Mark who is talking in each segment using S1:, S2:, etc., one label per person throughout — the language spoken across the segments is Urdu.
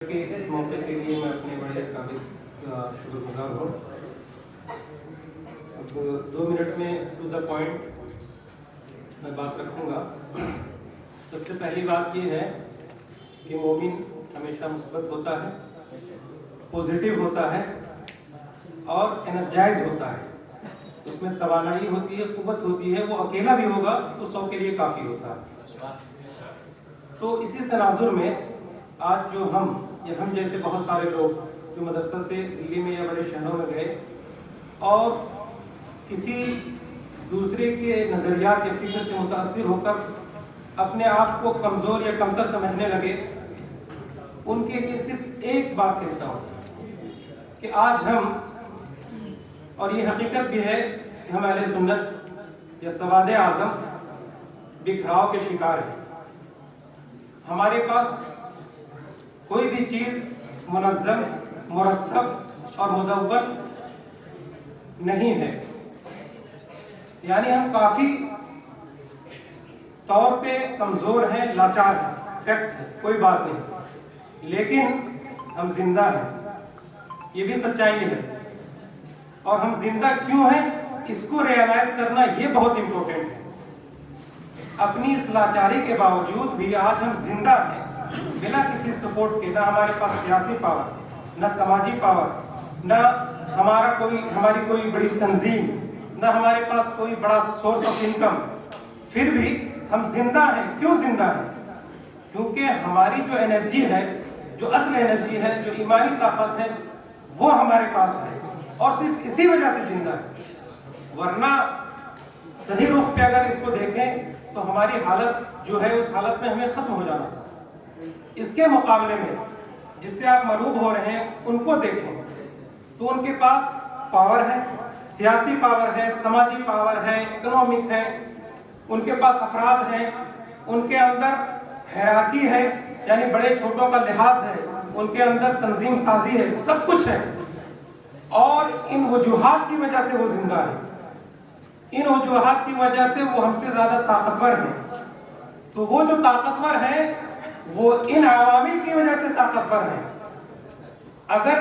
S1: کہ اس موقع کے لیے میں اپنے بڑے قابل شکر گزار ہوں۔ اب 2 منٹ میں ٹو دا پوائنٹ میں بات رکھوں گا۔ سب سے پہلی بات یہ ہے کہ مومن ہمیشہ مثبت ہوتا ہے، پوزیٹیو ہوتا ہے اور انرجائز ہوتا ہے، اس میں توانائی ہوتی ہے، قوت ہوتی ہے۔ وہ اکیلا بھی ہوگا تو 100 کے لیے کافی ہوتا ہے۔ تو اسی تناظر میں آج جو ہم جیسے بہت سارے لوگ جو مدرسہ سے دلی میں یا بڑے شہروں میں گئے اور کسی دوسرے کے نظریات یا فکر سے متاثر ہو کر اپنے آپ کو کمزور یا کمتر سمجھنے لگے، ان کے لیے صرف ایک بات کہتا ہوں کہ آج ہم، اور یہ حقیقت بھی ہے کہ ہم اہل سنت یا سواد اعظم بکھراؤ کے شکار ہیں۔ ہمارے پاس کوئی بھی چیز منظم، مرتب اور مدون نہیں ہے، یعنی ہم کافی طور پہ کمزور ہیں، لاچار ہیں، فیکٹ ہے، کوئی بات نہیں، لیکن ہم زندہ ہیں، یہ بھی سچائی ہے۔ اور ہم زندہ کیوں ہیں اس کو ریئلائز کرنا یہ بہت امپورٹنٹ ہے۔ اپنی اس لاچاری کے باوجود بھی آج ہم زندہ ہیں، بلا کسی سپورٹ کے، نہ ہمارے پاس سیاسی پاور، نہ سماجی پاور، نہ ہماری کوئی بڑی تنظیم، نہ ہمارے پاس کوئی بڑا سورس آف انکم، پھر بھی ہم زندہ ہیں۔ کیوں زندہ ہیں؟ کیونکہ ہماری جو انرجی ہے، جو اصل انرجی ہے، جو ایمانی طاقت ہے، وہ ہمارے پاس ہے اور صرف اسی وجہ سے زندہ ہے۔ ورنہ صحیح رخ پہ اگر اس کو دیکھیں تو ہماری حالت جو ہے اس حالت میں ہمیں ختم ہو جانا تھا۔ اس کے مقابلے میں جس سے آپ مرعوب ہو رہے ہیں ان کو دیکھیں تو ان کے پاس پاور ہے، سیاسی پاور ہے، سماجی پاور ہے، اکنامک ہے، ان کے پاس افراد ہیں، ان کے اندر ہیرارکی ہے، یعنی بڑے چھوٹوں کا لحاظ ہے، ان کے اندر تنظیم سازی ہے، سب کچھ ہے۔ اور ان وجوہات کی وجہ سے وہ زندہ ہے، ان وجوہات کی وجہ سے وہ ہم سے زیادہ طاقتور ہیں۔ تو وہ جو طاقتور ہیں وہ ان عوامل کی وجہ سے طاقتور ہیں۔ اگر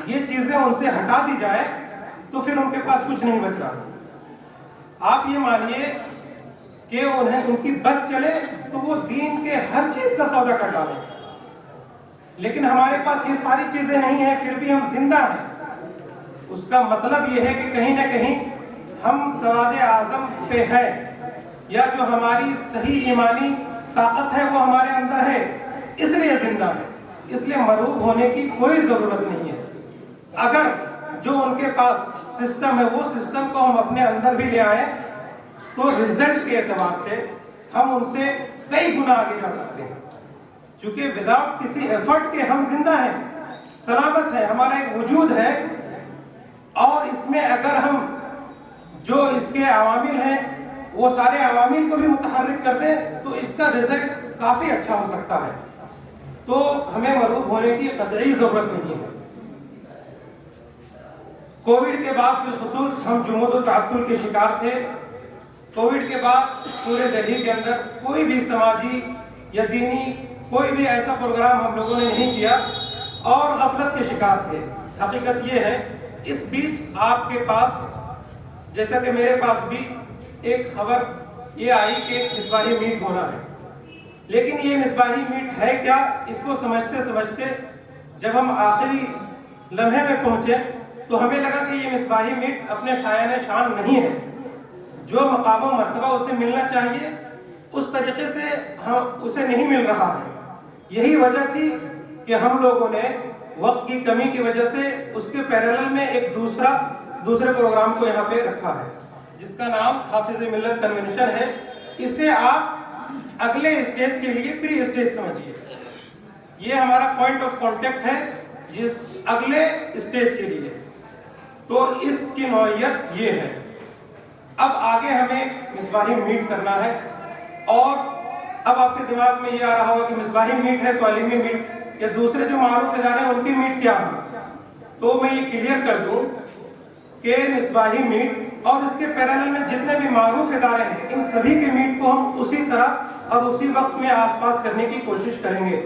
S1: یہ چیزیں ان سے ہٹا دی جائے تو پھر ان کے پاس کچھ نہیں بچ رہا۔ آپ یہ مانیے کہ ان کی بس چلے تو وہ دین کے ہر چیز کا سودا کر ڈالیں، لیکن ہمارے پاس یہ ساری چیزیں نہیں ہیں، پھر بھی ہم زندہ ہیں۔ اس کا مطلب یہ ہے کہ کہیں نہ کہیں ہم سواد اعظم پہ ہیں، یا جو ہماری صحیح ایمانی طاقت ہے وہ ہمارے اندر ہے، اس لیے زندہ ہے۔ اس لیے مرعوب ہونے کی کوئی ضرورت نہیں ہے۔ اگر جو ان کے پاس سسٹم ہے وہ سسٹم کو ہم اپنے اندر بھی لے آئیں تو رزلٹ کے اعتبار سے ہم ان سے کئی گنا آگے جا سکتے ہیں، چونکہ وداؤٹ کسی ایفرٹ کے ہم زندہ ہیں، سلامت ہے، ہمارا ایک وجود ہے۔ اور اس میں اگر ہم جو اس کے عوامل ہیں وہ سارے عوامل کو بھی متحرک کرتے ہیں تو اس کا رزلٹ کافی اچھا ہو سکتا ہے۔ تو ہمیں مرعوب ہونے کی قطعی ضرورت نہیں ہے۔ کووڈ کے بعد بالخصوص ہم جمود و تعطل کے شکار تھے۔ کووڈ کے بعد پورے دہلی کے اندر کوئی بھی سماجی یا دینی کوئی بھی ایسا پروگرام ہم لوگوں نے نہیں کیا اور غفلت کے شکار تھے۔ حقیقت یہ ہے، اس بیچ آپ کے پاس، جیسا کہ میرے پاس بھی ایک خبر یہ آئی کہ مصباحی میٹ ہونا ہے، لیکن یہ مصباحی میٹ ہے کیا، اس کو سمجھتے سمجھتے جب ہم آخری لمحے میں پہنچے تو ہمیں لگا کہ یہ مصباحی میٹ اپنے شایان شان نہیں ہے، جو مقام و مرتبہ اسے ملنا چاہیے اس طریقے سے اسے نہیں مل رہا ہے۔ یہی وجہ تھی کہ ہم لوگوں نے وقت کی کمی کی وجہ سے اس کے پیرالل میں ایک دوسرے پروگرام کو یہاں پہ رکھا ہے، جس کا نام حافظ ملت کنونشن ہے۔ اسے آپ اگلے اسٹیج کے لیے پری اسٹیج سمجھیے، یہ ہمارا پوائنٹ آف کانٹیکٹ ہے جس اگلے اسٹیج کے لیے۔ تو اس کی نوعیت یہ ہے۔ اب آگے ہمیں مصباحی میٹ کرنا ہے، اور اب آپ کے دماغ میں یہ آ رہا ہوگا کہ مصباحی میٹ ہے تو علیمی میٹ یا دوسرے جو معروف ادارے ہیں ان کی میٹ کیا ہے؟ تو میں یہ کلیئر کر دوں کہ مصباحی میٹ اور اس کے پیرالل میں جتنے بھی معروف ادارے ہیں ان سبھی کے میٹ کو ہم اسی طرح اور اسی وقت میں آس پاس کرنے کی کوشش کریں گے۔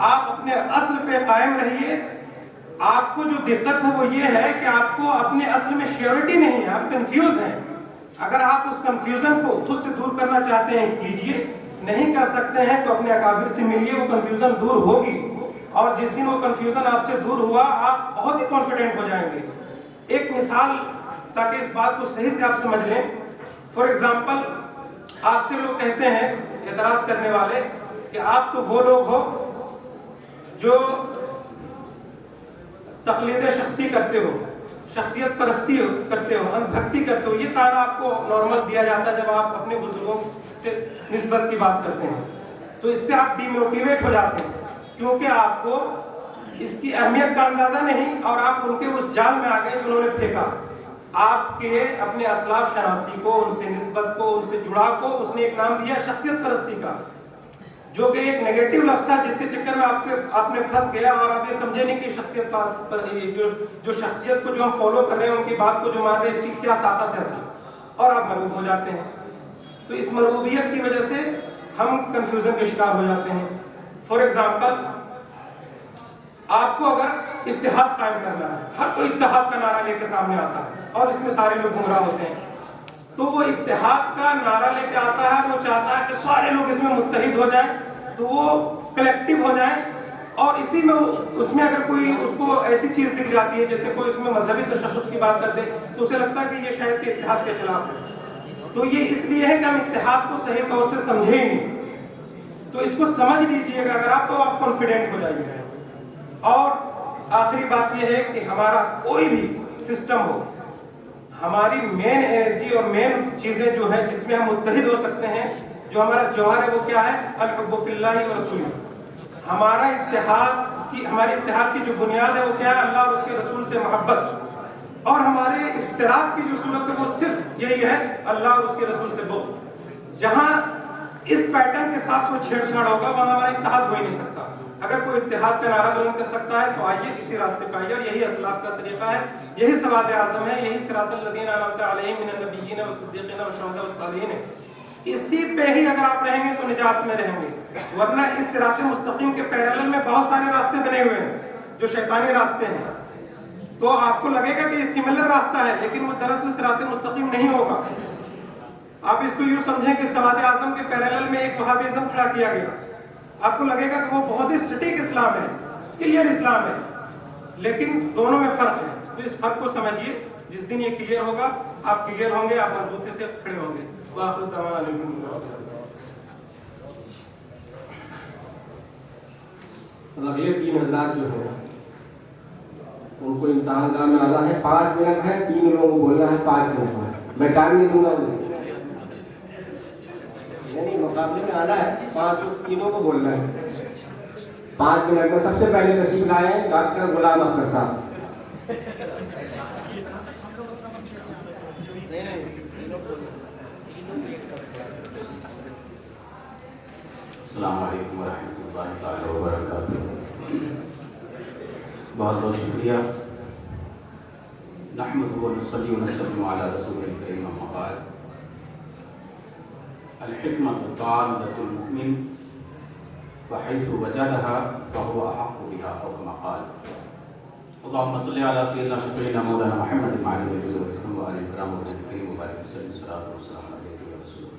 S1: آپ اپنے اصل پہ قائم رہیے. آپ کو جو دقت ہے وہ یہ ہے کہ آپ کو اپنے اصل میں شیورٹی نہیں ہے, آپ کنفیوز ہیں. اگر آپ اس کنفیوژن کو خود سے دور کرنا چاہتے ہیں کیجئے, نہیں کر سکتے ہیں تو اپنے اکابر سے ملیے, وہ کنفیوژن دور ہوگی. اور جس دن وہ کنفیوژن آپ سے دور ہوا آپ بہت ہی کانفیڈنٹ ہو جائیں گے. ایک مثال تاکہ اس بات کو صحیح سے آپ سمجھ لیں. فار ایگزامپل, آپ سے لوگ کہتے ہیں, اعتراض کرنے والے, کہ آپ تو وہ لوگ ہو جو تقلید شخصی کرتے ہو, شخصیت پرستی کرتے ہو, اندھ بھکتی کرتے ہو. یہ تعارف آپ کو نارمل دیا جاتا ہے جب آپ اپنے بزرگوں سے نسبت کی بات کرتے ہیں. تو اس سے آپ ڈی موٹیویٹ ہو جاتے ہیں, کیونکہ آپ کو اس کی اہمیت کا اندازہ نہیں, اور آپ ان کے اس جال میں آ گئے جنہوں نے پھینکا. آپ کے اپنے اسلاف شناسی کو, ان سے نسبت کو, ان سے جڑاؤ کو اس نے ایک نام دیا شخصیت پرستی کا, جو کہ ایک نیگیٹو لفظ تھا جس کے چکر میں آپ نے پھنس گیا, اور آپ یہ سمجھے نہیں کہ شخصیت پر جو شخصیت کو جو ہم فالو کر رہے ہیں, ان کی بات کو جو مان رہے ہیں, اس کی کیا طاقت ہے اصل, اور آپ مرعوب ہو جاتے ہیں. تو اس مرعوبیت کی وجہ سے ہم کنفیوژن کے شکار ہو جاتے ہیں. فار ایگزامپل, آپ کو اگر اتحاد قائم کرنا ہے, ہر کوئی اتحاد کا نعرہ لے کے سامنے آتا ہے اور اس میں سارے لوگ گمراہ ہوتے ہیں, تو وہ اتحاد کا نعرہ لے کے آتا ہے, وہ چاہتا ہے کہ سارے لوگ اس میں متحد ہو جائیں, تو وہ کلیکٹیو ہو جائیں. اور اسی میں اس میں اگر کوئی اس کو ایسی چیز دکھ جاتی ہے جیسے کوئی اس میں مذہبی تشخص کی بات کر دے, تو اسے لگتا ہے کہ یہ شاید کہ اتحاد کے خلاف ہے. تو یہ اس لیے ہے کہ ہم اتحاد کو صحیح طور سے سمجھے ہی نہیں. تو اس کو سمجھ لیجئے گا اگر آپ, تو آپ کانفیڈنٹ ہو جائیے. اور آخری بات یہ ہے کہ ہمارا کوئی بھی سسٹم ہو, ہماری مین انرجی اور مین چیزیں جو ہیں جس میں ہم متحد ہو سکتے ہیں, جو ہمارا جوہر ہے, وہ کیا ہے؟ الحب فی اللہ و رسولہ. ہماری اتحاد کی جو بنیاد ہے وہ کیا ہے؟ اللہ اور اس کے رسول سے محبت. اور ہمارے افتراق کی جو صورت ہے وہ صرف یہی ہے, اللہ اور اس کے رسول سے بغض. جہاں اس پیٹرن کے ساتھ کوئی چھیڑ چھاڑ ہوگا وہاں ہمارا اتحاد ہو ہی نہیں سکتا. اگر کوئی اتحاد کا نعرہ بلند کر سکتا ہے تو آئیے اسی راستے پہ آئیے, اور یہی اسلاف کا طریقہ ہے, یہی سواد اعظم ہے, یہی صراط الذین انعمت علیہم من النبیین والصدیقین والشہداء والصالحین ہے. اسی پہ ہی اگر آپ رہیں گے تو نجات میں رہیں گے, ورنہ اس صراط مستقیم کے پیرالل میں بہت سارے راستے بنے ہوئے ہیں جو شیطانی راستے ہیں. تو آپ کو لگے گا کہ یہ سملر راستہ ہے, لیکن وہ دراصل صراط مستقیم نہیں ہوگا. آپ اس کو یوں سمجھیں کہ سواد اعظم کے پیرالل میں ایک وہابیزم کھڑا کیا گیا. آپ کو لگے گا کہ وہ بہت ہی سٹیک اسلام ہے, کلیئر اسلام ہے, لیکن دونوں میں فرق ہے. تو اس فرق کو سمجھیے, جس دن یہ کلیئر ہوگا آپ کلیئر ہوں گے, آپ مضبوطی سے کھڑے ہوں گے. وآخر دعوانا الحمدللہ.
S2: اگلے 3 حضرات جو ہیں ان کو امتحان گاہ میں آنا ہے. 5 منٹ ہے, 3 لوگوں کو بولنا ہے 5 منٹ میں. میں ٹائم نہیں دوں گا, نہیں مقابلے میں آنا ہے, 5 تینوں کو بولنا ہے 5 منٹ میں. سب سے پہلے تشریف لائے ہیں ڈاکٹر غلام اختر صاحب.
S3: السلام علیکم ورحمۃ اللہ تعالی وبرکاتہ. بہت بہت شکریہ. نحمدہ ونصلی ونسلم علی رسول الکریم. اما بعد. الحکمۃ طالبۃ المؤمن وحیث وجدہا فہو احق بہا او کما قال. اللهم صل علی سیدنا شفیعنا مولانا محمد وعلی آلہ وصحبہ الکرام وبارک وسلم. صلاۃ والسلام علیک یا رسول اللہ.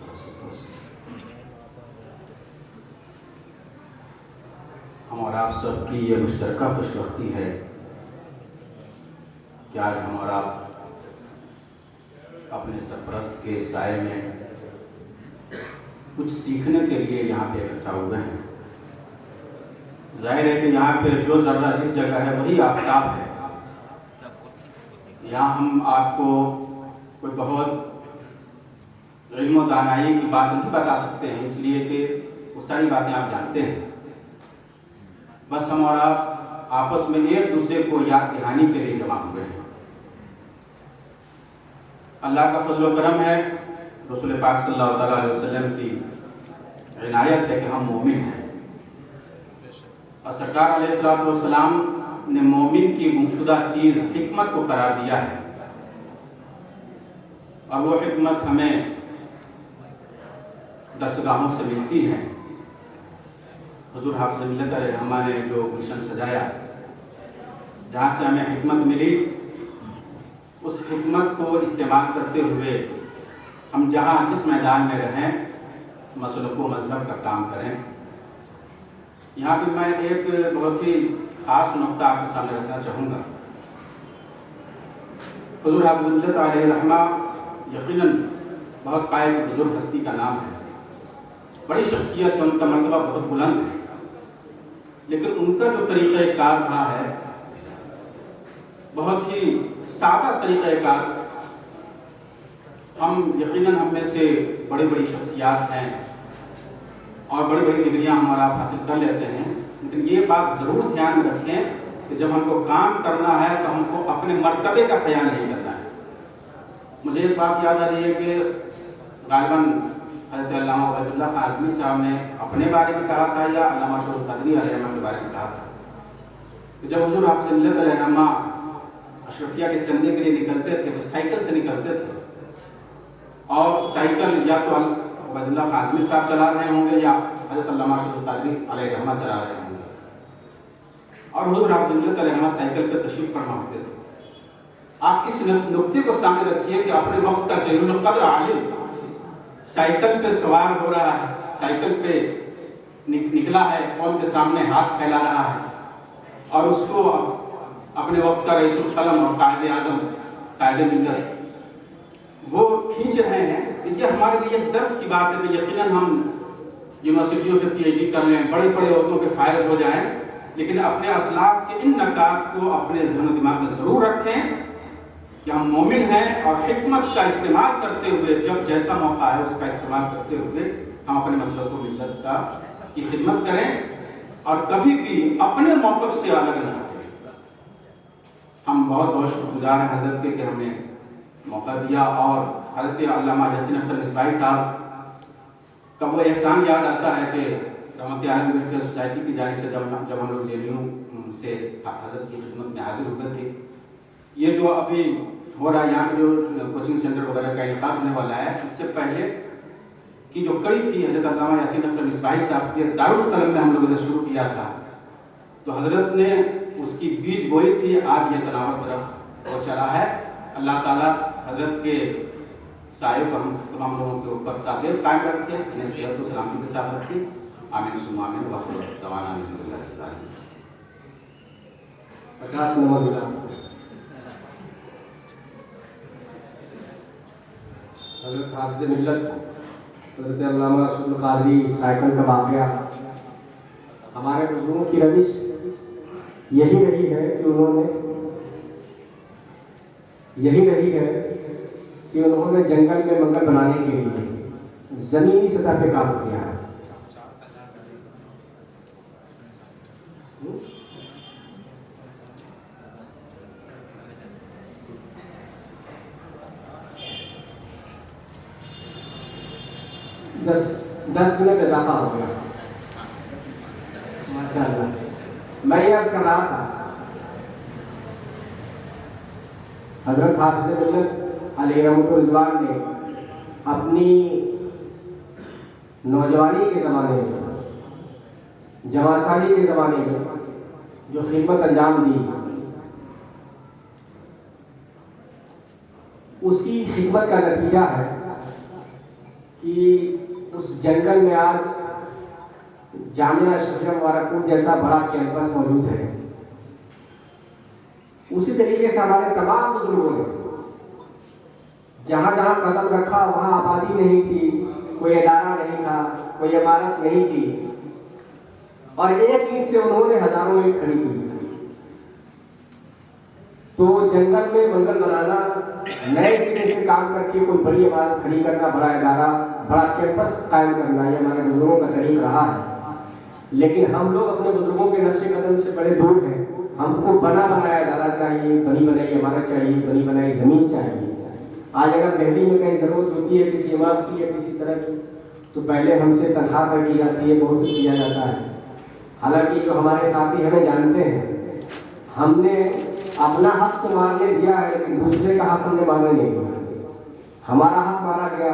S3: ہم اور آپ سب کی یہ مشترکہ خوش بختی ہے کہ آج ہم اور آپ اپنے سرپرست کے سائے میں کچھ سیکھنے کے لیے یہاں پہ اکٹھا ہوئے ہیں. ظاہر ہے کہ یہاں پہ جو ذرہ جس جگہ ہے وہی آفتاب ہے. یہاں ہم آپ کو کوئی بہت علم و دانائی کی بات نہیں بتا سکتے ہیں, اس لیے کہ وہ ساری باتیں آپ جانتے ہیں. بس ہم اور آپ آپس میں ایک دوسرے کو یاد دہانی کے لیے جمع ہوئے ہیں. اللہ کا فضل و کرم ہے, رسول پاک صلی اللہ تعالیٰ علیہ وسلم کی عنایت ہے کہ ہم مومن ہیں. اور سرکار علیہ الصلوۃ والسلام نے مومن کی گمشدہ چیز حکمت کو قرار دیا ہے, اور وہ حکمت ہمیں درسگاہوں سے ملتی ہے. حضور حافظ ملت علیہ الرحمہ نے جو مشن سجایا، جہاں سے ہمیں حکمت ملی، اس حکمت کو استعمال کرتے ہوئے ہم جہاں جس میدان میں رہیں مسلک و مذہب کا کام کریں۔ یہاں پہ میں ایک بہت ہی خاص نقطہ آپ کے سامنے رکھنا چاہوں گا۔ حضور حافظ ملت علیہ الرحمہ یقیناً بہت پائے بزرگ ہستی کا نام ہے، بڑی شخصیت ہے، ان کا مرتبہ بہت بلند ہے، لیکن ان کا جو طریقہ کار رہا ہے بہت ہی سادہ طریقہ کار۔ ہم یقیناً ہم میں سے بڑی بڑی شخصیات ہیں اور بڑی بڑی ڈگریاں ہم اور آپ حاصل کر لیتے ہیں، لیکن یہ بات ضرور دھیان میں رکھیں کہ جب ہم کو کام کرنا ہے تو ہم کو اپنے مرتبے کا خیال نہیں کرنا ہے۔ مجھے ایک بات یاد آ رہی ہے کہ غالباً حضرت علامہ عبید اللہ خان اعظمی صاحب نے اپنے بارے میں کہا تھا یا علامہ شور القدری علیہ الرحمہ کے بارے میں کہا تھا کہ جب حضور حافظ ملت علیہ الرحمہ اشرفیہ کے چندے کے لیے نکلتے تھے تو سائیکل سے نکلتے تھے، اور سائیکل یا تو عبید اللہ خان اعظمی صاحب چلا رہے ہوں گے یا حضرت علامہ شور القدری علیہ الرحمہ چلا رہے ہوں گے، اور حضور حافظ ملت علیہ الرحمہ سائیکل پہ تشریف فرما ہوتے تھے۔ آپ اس نقطے کو سامنے رکھیے کہ اپنے وقت کا جلیل القدر عالم سائیکل پہ سوار ہو رہا ہے، سائیکل پہ نکلا ہے، قوم کے سامنے ہاتھ پھیلا رہا ہے، اور اس کو اپنے وقت کا رئیس القلم اور قائد اعظم، قائد ملت وہ کھینچ رہے ہیں۔ یہ ہمارے لیے ایک درس کی بات ہے کہ یقیناً ہم یونیورسٹیوں سے پی ایچ ڈی کر لیں، بڑے بڑے عہدوں کے فائز ہو جائیں، لیکن اپنے اسلاف کے ان نکات کو اپنے ذہن و دماغ میں ضرور رکھیں کہ ہم مومن ہیں، اور حکمت کا استعمال کرتے ہوئے جب جیسا موقع ہے اس کا استعمال کرتے ہوئے ہم اپنے مسلک و ملت کی خدمت کریں، اور کبھی بھی اپنے موقف سے الگ نہ ہٹیں۔ ہم بہت بہت شکر گزار ہیں حضرت کے کہ ہمیں موقع دیا، اور حضرت علامہ یاسین اختر مصباحی صاحب کا وہ احسان یاد آتا ہے کہ رحمت عالم ویلفیئر سوسائٹی کی جانب سے جب ہم لوگ JNU سے حضرت کی خدمت میں حاضر ہوئے تھے، یہ جو ابھی ہو رہا ہے یہاں پہ جو کوچنگ سینٹر وغیرہ کا انعقاد ہونے والا ہے، اس سے پہلے کی جو کڑی تھی حضرت علامہ یاسین اختر مصباحی صاحب کے دارالقلم میں ہم لوگوں نے شروع کیا تھا، تو حضرت نے اس کی بیج بوئی تھی، آج یہ تناور درخت ہو چلا ہے۔ اللہ تعالیٰ حضرت کے سائے پر ہم تمام لوگوں کے اوپر تعدیل قائم رکھے، انہیں صحت و سلامتی کے ساتھ رکھے، آمین ثم آمین، وآخر دعوانا الحمدللہ رب العالمین۔
S2: 50 نمبر ملا حضرت حافظ ملت حضرت علامہ رسول القادری سائیکل کا واقعہ۔ ہمارے بزرگوں کی روش یہی رہی ہے کہ انہوں نے جنگل میں منگل بنانے کے لیے زمینی سطح پہ کام کیا ہے۔ دس منٹ اضافہ ہو گیا، ماشاء اللہ۔ میں یہ عرض کر رہا تھا حضرت حافظ ملت علیہ رحمۃ الرضوان نے اپنی نوجوانی کے زمانے میں، جوانساری کے زمانے میں جو خدمت انجام دی، اسی خدمت کا نتیجہ ہے کہ اس جنگل میں آج جامعہ اشرفیہ مبارک پور جیسا بڑا کیمپس موجود ہے۔ اسی طریقے سے ہمارے تمام بزرگوں نے جہاں جہاں قدم رکھا وہاں آبادی نہیں تھی، کوئی ادارہ نہیں تھا، کوئی عمارت نہیں تھی، اور ایک اینٹ سے انہوں نے ہزاروں اینٹ کھڑی کی۔ تو جنگل میں منگل بنانا، نئے سرے سے کام کر کے کوئی بڑی عمارت کھڑی کرنا، بڑا ادارہ، بڑا کیمپس قائم کرنا، یہ ہمارے بزرگوں کا طریق رہا ہے۔ لیکن ہم لوگ اپنے بزرگوں کے نقش قدم سے بڑے دور ہیں۔ ہم کو بنا بنایا ادارہ چاہیے، بنی بنائی عمارت چاہیے، بنی بنائی زمین چاہیے۔ آج اگر دہلی میں کہیں ضرورت ہوتی ہے کسی عمارت کی یا کسی طرح کی، تو پہلے ہم سے تنخواہ طے کی جاتی ہے، بہت کچھ کیا جاتا ہے۔ حالانکہ جو ہمارے ساتھی ہمیں جانتے ہیں، ہم نے اپنا حق تو ماننے دیا ہے، لیکن دوسرے کا حق ہم نے ماننے نہیں دیا۔ ہمارا حق مانا گیا،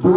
S2: 2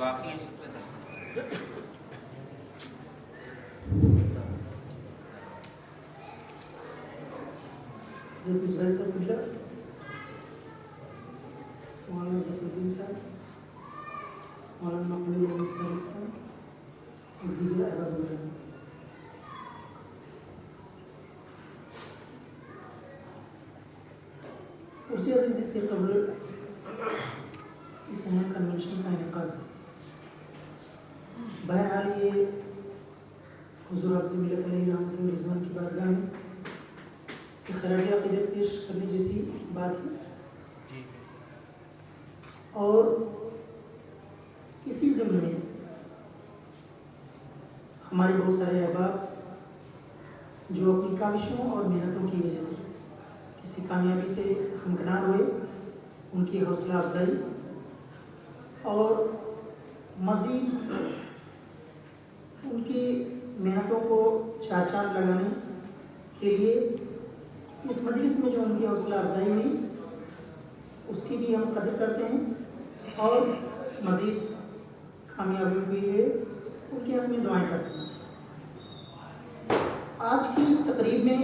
S4: باقی
S5: مولانا ظفر الدین صاحب، مولانا مقبول احمد صاحب اور دیگر احباب اللہ۔ اسی عزیزی سے قبل اس اہم کنونشن کا انعقاد بہرحال یہ حضور حافظ ملت علیہ رحمۃ اللہ رضوان کی بارگاہ میں خراج عقیدت پیش کرنے جیسی بات ہے، اور اسی ضمن میں ہمارے بہت سارے احباب جو اپنی کاوشوں اور محنتوں کی وجہ سے کسی کامیابی سے ہمکنار ہوئے، ان کی حوصلہ افزائی اور مزید ان کی محنتوں کو چار چاند لگانے کے لیے اس مجلس میں جو ان کی حوصلہ افزائی ہوئی اس کی بھی ہم قدر کرتے ہیں، اور مزید کامیابیوں کے لیے ان کے حق میں دعائیں کرتے ہیں۔ آج کی اس تقریب میں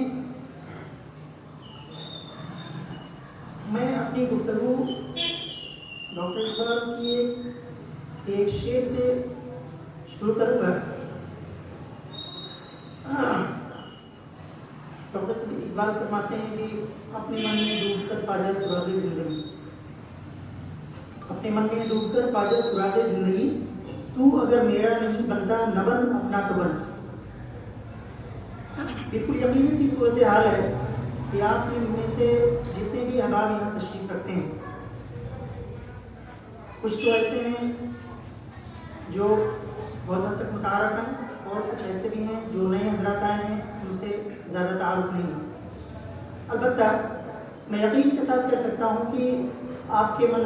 S5: میں اپنی گفتگو ڈاکٹر اقبال کی ایک شعر سے شروع کروں گا۔ ڈاکٹر اقبال فرماتے ہیں کہ اپنے من میں ڈوب کر پاجا سراغ زندگی، اپنے من میں ڈوب کر پاجا سراغ زندگی، تو اگر میرا نہیں بنتا نہ بن اپنا تو بن۔ بالکل یقینی سی صورتحال ہے کہ آپ میں سے جتنے بھی احباب یہاں تشریف رکھتے ہیں، کچھ تو ایسے ہیں جو بہت حد تک متعارف ہیں اور کچھ ایسے بھی ہیں جو نئے حضرات آئے ہیں، ان سے زیادہ تعارف نہیں ہے۔ البتہ میں یقین کے ساتھ کہہ سکتا ہوں کہ آپ کے من